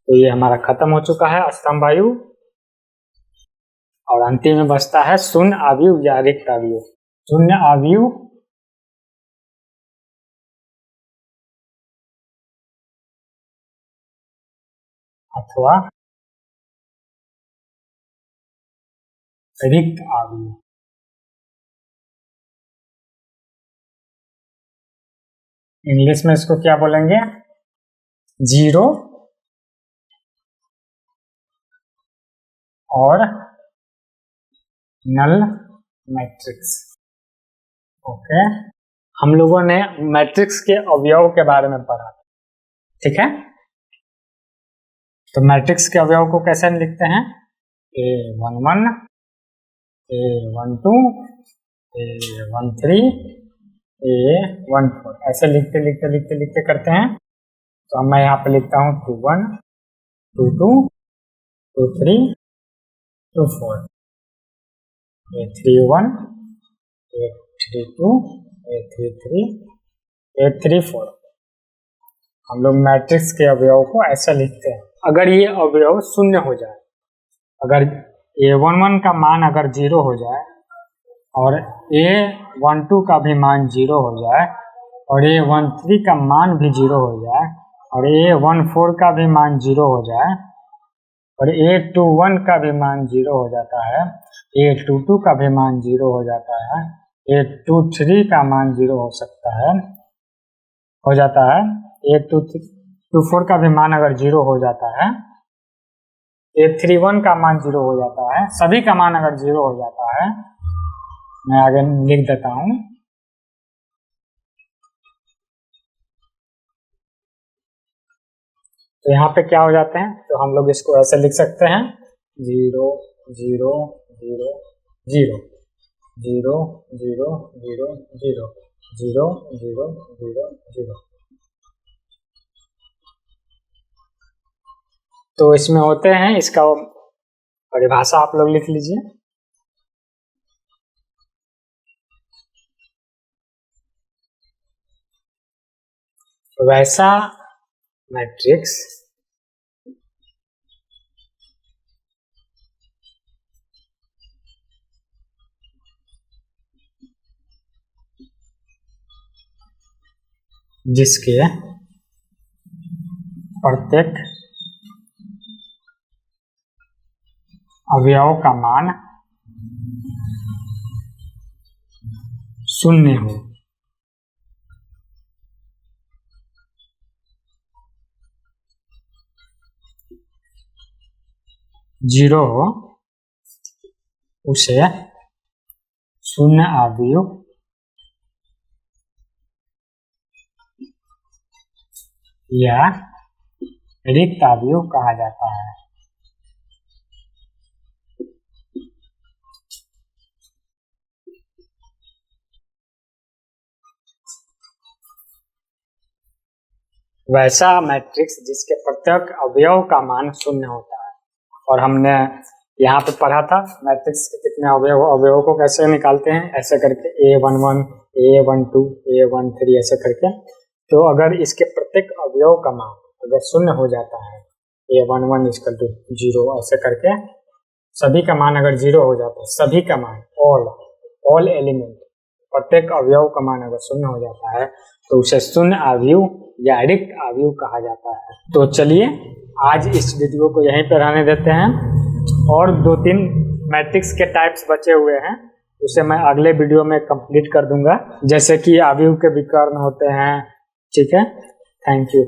तो ये हमारा खत्म हो चुका है स्तंभ आयु, और अंतिम में बचता है शून्य आव्यूह या रिक्त आव्यूह। शून्य आव्यूह अथवा रिक्त आव्यूह। इंग्लिश में इसको क्या बोलेंगे? जीरो और नल मैट्रिक्स। ओके, हम लोगों ने मैट्रिक्स के अवयव के बारे में पढ़ा, ठीक है। तो मैट्रिक्स के अवयव को कैसे लिखते हैं? A11, A12, A13, A14, ऐसे लिखते लिखते लिखते लिखते करते हैं। तो मैं यहाँ पे लिखता हूँ 21, 22, 23, 24, A31, A32, A33, A34। हम लोग मैट्रिक्स के अवयव को ऐसा लिखते हैं। अगर ये अवयव शून्य हो जाए, अगर A11 का मान अगर 0 हो जाए और A12 का भी मान 0 हो जाए और A13 का मान भी 0 हो जाए और A14 का भी मान 0 हो जाए और A21 का भी मान 0 हो जाता है, A22 का भी मान 0 हो जाता है, A23 का मान 0 हो सकता है, हो जाता है, A24 का भी मान अगर 0 हो जाता है, A31 का मान 0 हो जाता है, सभी का मान अगर 0 हो जाता है, मैं आगे लिख देता हूँ। तो यहाँ पे क्या हो जाते हैं? तो हम लोग इसको ऐसे लिख सकते हैं 0 0 0 0 0 0 0 0 0 0 0 0। तो इसमें होते हैं, इसका परिभाषा आप लोग लिख लीजिए। वैसा मैट्रिक्स जिसके प्रत्येक अवयव का मान शून्य हो। जीरो हो, उसे शून्य आव्यूह या रिक्त आव्यूह कहा जाता है। वैसा मैट्रिक्स जिसके प्रत्येक अवयव का मान शून्य होता है। और हमने यहाँ पे पढ़ा था मैट्रिक्स के कितने अवयवों को कैसे निकालते हैं, ऐसे करके A11, A12, A13 ऐसे करके। तो अगर इसके प्रत्येक अवयव का मान अगर शून्य हो जाता है, A11 = 0 ऐसे करके सभी का मान अगर 0 हो जाता है, सभी का मान ऑल एलिमेंट प्रत्येक अवयव का मान अगर शून्य हो जाता है तो उसे शून्य आव्यूह या रिक्त आव्यूह कहा जाता है। तो चलिए आज इस वीडियो को यहीं पर रहने देते हैं, और 2-3 मैट्रिक्स के टाइप्स बचे हुए हैं, उसे मैं अगले वीडियो में कंप्लीट कर दूंगा, जैसे कि आव्यूह के विकर्ण होते हैं। ठीक है, थैंक यू।